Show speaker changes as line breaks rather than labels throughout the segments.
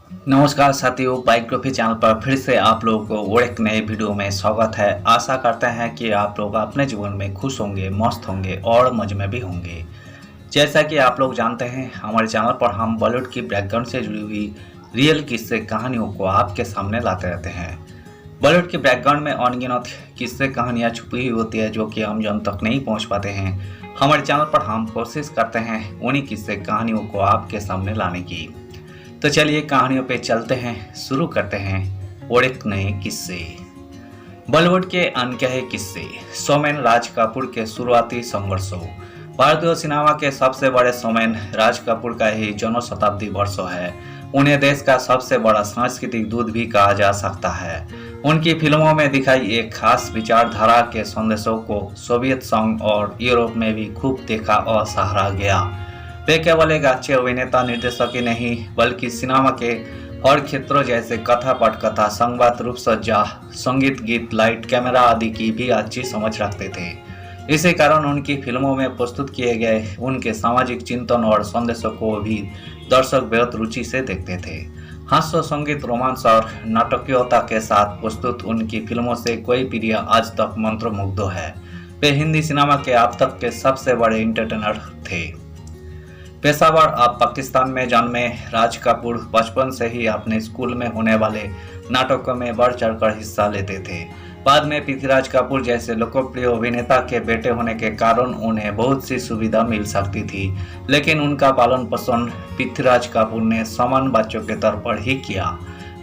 नमस्कार साथियों, biography channel पर फिर से आप लोगों को और एक नए वीडियो में स्वागत है। आशा करते हैं कि आप लोग अपने जीवन में खुश होंगे, मस्त होंगे और मज़े में भी होंगे। जैसा कि आप लोग जानते हैं, हमारे चैनल पर हम बॉलीवुड की बैकग्राउंड से जुड़ी हुई रियल किस्से कहानियों को आपके सामने लाते रहते हैं। बॉलीवुड के बैकग्राउंड में अनगिनत किस्से कहानियाँ छुपी हुई होती है जो कि हम जन तक नहीं पहुँच पाते हैं। हमारे चैनल पर हम कोशिश करते हैं उन्हीं किस्से कहानियों को आपके सामने लाने की। तो चलिए कहानियों पे चलते हैं, शुरू करते हैं और एक नए किस्से। बॉलीवुड के अनकहे किस्से। शोमैन राज कपूर के शुरुआती संघर्षों। भारतीय सिनेमा के सबसे बड़े शोमैन राज कपूर का ही जन्म शताब्दी वर्षों है। उन्हें देश का सबसे बड़ा सांस्कृतिक दूत भी कहा जा सकता है। उनकी फिल्मों में दिखाई एक खास विचारधारा के संदेशों को सोवियत संघ और यूरोप में भी खूब देखा और सराहा गया। वे केवल एक अच्छे अभिनेता निर्देशक ही नहीं बल्कि सिनेमा के हर क्षेत्रों जैसे कथा, पटकथा, संवाद, रूपसज्जा, संगीत, गीत, लाइट, कैमरा आदि की भी अच्छी समझ रखते थे। इसी कारण उनकी फिल्मों में प्रस्तुत किए गए उनके सामाजिक चिंतन और संदेशों को भी दर्शक बेहद रुचि से देखते थे। हास्य, संगीत, रोमांस और नाटकीयता के साथ प्रस्तुत उनकी फिल्मों से कोई पीढ़ी आज तक मंत्रमुग्ध है। वे हिंदी सिनेमा के अब तक के सबसे बड़े एंटरटेनर थे। पेशावर अब पाकिस्तान में जन्मे राज कपूर बचपन से ही अपने स्कूल में होने वाले नाटकों में बढ़ चढ़कर हिस्सा लेते थे। बाद में पृथ्वीराज कपूर जैसे लोकप्रिय अभिनेता के बेटे होने के कारण उन्हें बहुत सी सुविधा मिल सकती थी, लेकिन उनका पालन पोषण पृथ्वीराज कपूर ने सामान्य बच्चों के तौर पर ही किया।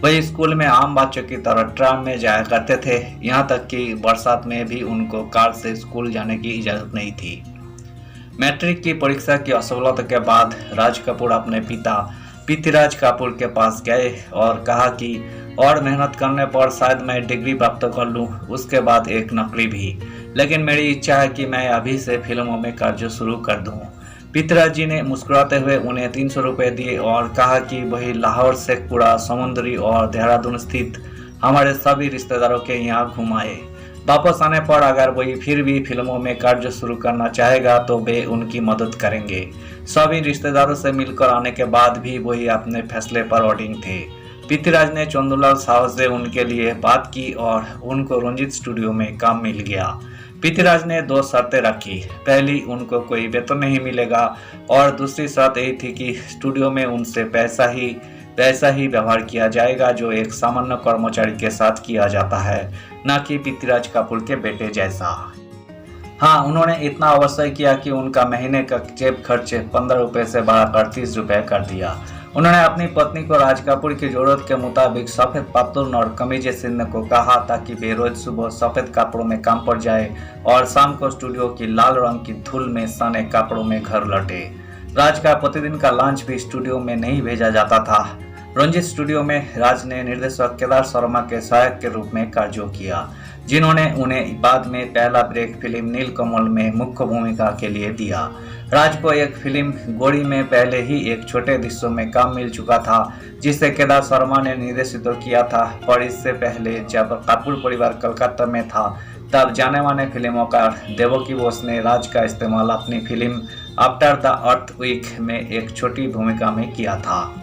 वही स्कूल में आम बच्चों की तरह ट्राम में जाया करते थे। यहाँ तक कि बरसात में भी उनको कार से स्कूल जाने की इजाज़त नहीं थी। मैट्रिक की परीक्षा की असफलता के बाद राज कपूर अपने पिता पृथ्वीराज कपूर के पास गए और कहा कि और मेहनत करने पर शायद मैं डिग्री प्राप्त कर लूं, उसके बाद एक नौकरी भी, लेकिन मेरी इच्छा है कि मैं अभी से फिल्मों में कार्य शुरू कर दूं। पृथ्वीराज जी ने मुस्कुराते हुए उन्हें 300 रुपये दिए और कहा कि वही लाहौर, शेखपुरा, समुद्री और देहरादून स्थित हमारे सभी रिश्तेदारों के यहाँ घुमाए। वापस आने पर अगर वही फिर भी फिल्मों में कार्य शुरू करना चाहेगा तो वे उनकी मदद करेंगे। सभी रिश्तेदारों से मिलकर आने के बाद भी वही अपने फैसले पर अडिग थे। पृथ्वीराज ने चंदूलाल साहब से उनके लिए बात की और उनको रंजीत स्टूडियो में काम मिल गया। पृथ्वीराज ने 2 शर्तें रखी। पहली, उनको कोई वेतन नहीं मिलेगा और दूसरी शर्त यही थी कि स्टूडियो में उनसे वैसा ही व्यवहार किया जाएगा जो एक सामान्य कर्मचारी के साथ किया जाता है, न कि पृथ्वीराज कपूर के बेटे जैसा। हाँ, उन्होंने इतना अवश्य किया कि उनका महीने का जेब खर्च 15 रुपये से बढ़ाकर 30 रुपये कर दिया। उन्होंने अपनी पत्नी को राज कपूर की जरूरत के मुताबिक सफेद पातुन और कमीज सिलने को कहा ताकि वे रोज सुबह सफेद कपड़ों में काम पर जाए और शाम को स्टूडियो की लाल रंग की धूल में सने कपड़ों में घर लौटे। राज का प्रतिदिन का लंच भी स्टूडियो में नहीं भेजा जाता था। रंजीत स्टूडियो में राज ने निर्देशक केदार शर्मा के सहायक के रूप में कार्य किया, जिन्होंने उन्हें बाद में पहला ब्रेक फिल्म नीलकमल में मुख्य भूमिका के लिए दिया। राज को एक फिल्म गोरी में पहले ही एक छोटे दृश्यों में काम मिल चुका था, जिसे केदार शर्मा ने निर्देशित किया था। पर इससे पहले जब कपूर परिवार कलकत्ता में था, तब जाने माने फिल्मकार देवकी बोस ने राज का इस्तेमाल अपनी फिल्म आफ्टर द अर्थक्वेक में एक छोटी भूमिका में किया था।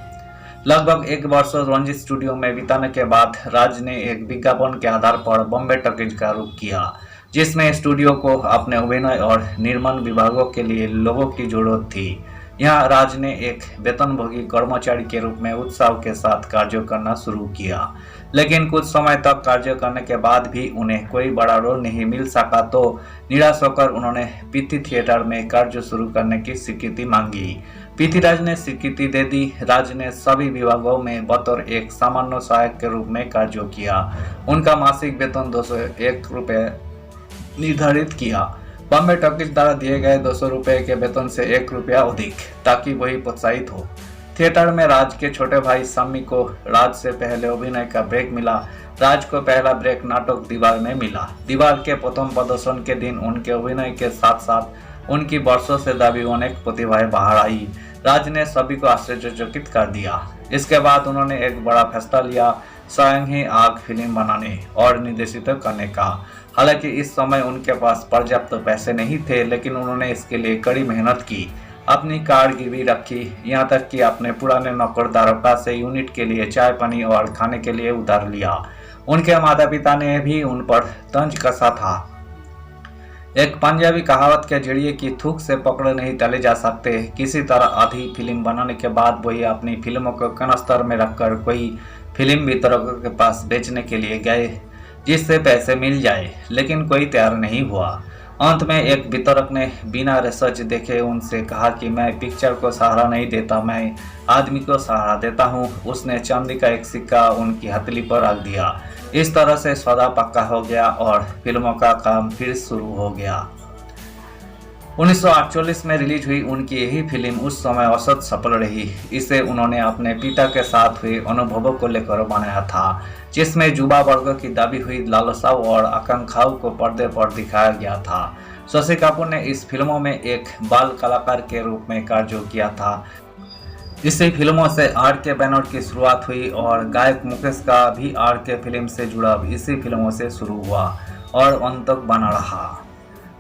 लगभग 1 वर्ष रंजीत स्टूडियो में बिताने के बाद राज ने एक विज्ञापन के आधार पर बॉम्बे टॉकीज का रुख किया, जिसमें स्टूडियो को अपने अभिनय और निर्माण विभागों के लिए लोगों की जरूरत थी। यहाँ राज ने एक वेतनभोगी कर्मचारी के रूप में उत्साह के साथ कार्य करना शुरू किया, लेकिन कुछ समय तक कार्य करने के बाद भी उन्हें कोई बड़ा रोल नहीं मिल सका तो निराश होकर उन्होंने पृथ्वी थिएटर में कार्य शुरू करने की स्वीकृति मांगी। पृथ्वीराज ने स्वीकृति दे दी। राज ने सभी विभागों में बतौर एक सामान्य सहायक के रूप में कार्य किया। उनका मासिक वेतन 201 रुपये निर्धारित किया। बॉम्बे टॉकीज द्वारा दिए गए 200 रुपये के वेतन से 1 रुपया अधिक, ताकि वही प्रोत्साहित हो। थिएटर में राज के छोटे भाई सम्मी को राज से पहले अभिनय का ब्रेक मिला। राज को पहला ब्रेक नाटक दीवार में मिला। दीवार के प्रथम प्रदर्शन के दिन उनके अभिनय के साथ साथ उनकी वर्षों से दाबी अनेक प्रतिभाएं बाहर आई। राज ने सभी को आश्चर्यचकित कर दिया। इसके बाद उन्होंने एक बड़ा फैसला लिया, स्वयं ही आग फिल्म बनाने और निर्देशित करने का। हालांकि इस समय उनके पास पर्याप्त पैसे नहीं थे, लेकिन उन्होंने इसके लिए कड़ी मेहनत की। अपनी कार गिरवी रखी, यहाँ तक कि अपने पुराने नौकर दारोगा से यूनिट के लिए चाय पानी और खाने के लिए उधार लिया। उनके माता पिता ने भी उन पर तंज कसा था। एक पंजाबी कहावत के जरिए कि थूक से पकड़े नहीं तले जा सकते। किसी तरह आधी फिल्म बनाने के बाद वही अपनी फिल्मों को कनस्तर में रखकर कोई फिल्म वितरकों के पास बेचने के लिए गए जिससे पैसे मिल जाए, लेकिन कोई तैयार नहीं हुआ। अंत में एक वितरक ने बिना रिसर्च देखे उनसे कहा कि मैं पिक्चर को सहारा नहीं देता, मैं आदमी को सहारा देता हूँ। उसने चांदी का एक सिक्का उनकी हथेली पर रख दिया। इस तरह से सौदा पक्का हो गया और फिल्मों का काम फिर शुरू हो गया। 1948 में रिलीज हुई उनकी यही फिल्म उस समय औसत सफल रही। इसे उन्होंने अपने पिता के साथ हुए अनुभवों को लेकर बनाया था, जिसमें युवा वर्ग की दबी हुई लालसाओं और आकांक्षाओं को पर्दे पर दिखाया गया था। शशि कपूर ने इस फिल्मों में एक बाल कलाकार के रूप में कार्य किया था। इसी फिल्मों से आर के बैनर की शुरुआत हुई और गायक मुकेश का भी आर के फिल्म से जुड़ाव इसी फिल्मों से शुरू हुआ और अंत तक बना रहा।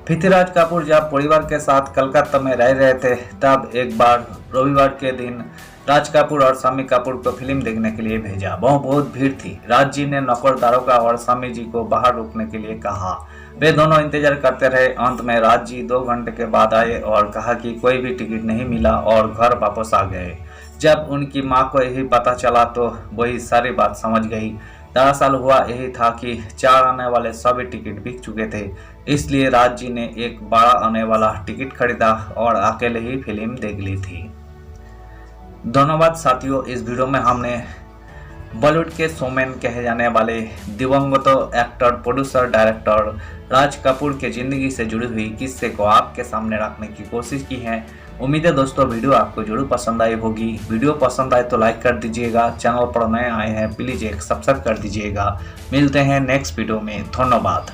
पृथ्वीराज कपूर जब परिवार के साथ कलकत्ता में रह रहे थे, तब एक बार रविवार के दिन राज कपूर और शम्मी कपूर को फिल्म देखने के लिए भेजा। वहाँ बहुत भीड़ थी। राज जी ने नौकर दारोगा और शम्मी जी को बाहर रुकने के लिए कहा। वे दोनों इंतजार करते रहे। अंत में राज जी 2 घंटे के बाद आए और कहा कि कोई भी टिकट नहीं मिला और घर वापस आ गए। जब उनकी माँ को यही पता चला तो वही सारी बात समझ गई। दरअसल हुआ यही था कि 4 आने वाले सभी टिकट बिक चुके थे, इसलिए राज जी ने एक बड़ा आने वाला टिकट खरीदा और अकेले ही फिल्म देख ली थी। धन्यवाद साथियों। इस वीडियो में हमने बॉलीवुड के शोमैन कहे जाने वाले दिवंगत actor, producer, director Raj Kapoor के जिंदगी से जुड़ी हुई किस्से को आपके सामने रखने की कोशिश की है। उम्मीद है दोस्तों वीडियो आपको जरूर पसंद आई होगी। वीडियो पसंद आए तो लाइक कर दीजिएगा। चैनल पर नए आए हैं प्लीज एक सब्सक्राइब कर दीजिएगा। मिलते हैं नेक्स्ट वीडियो में। धन्यवाद।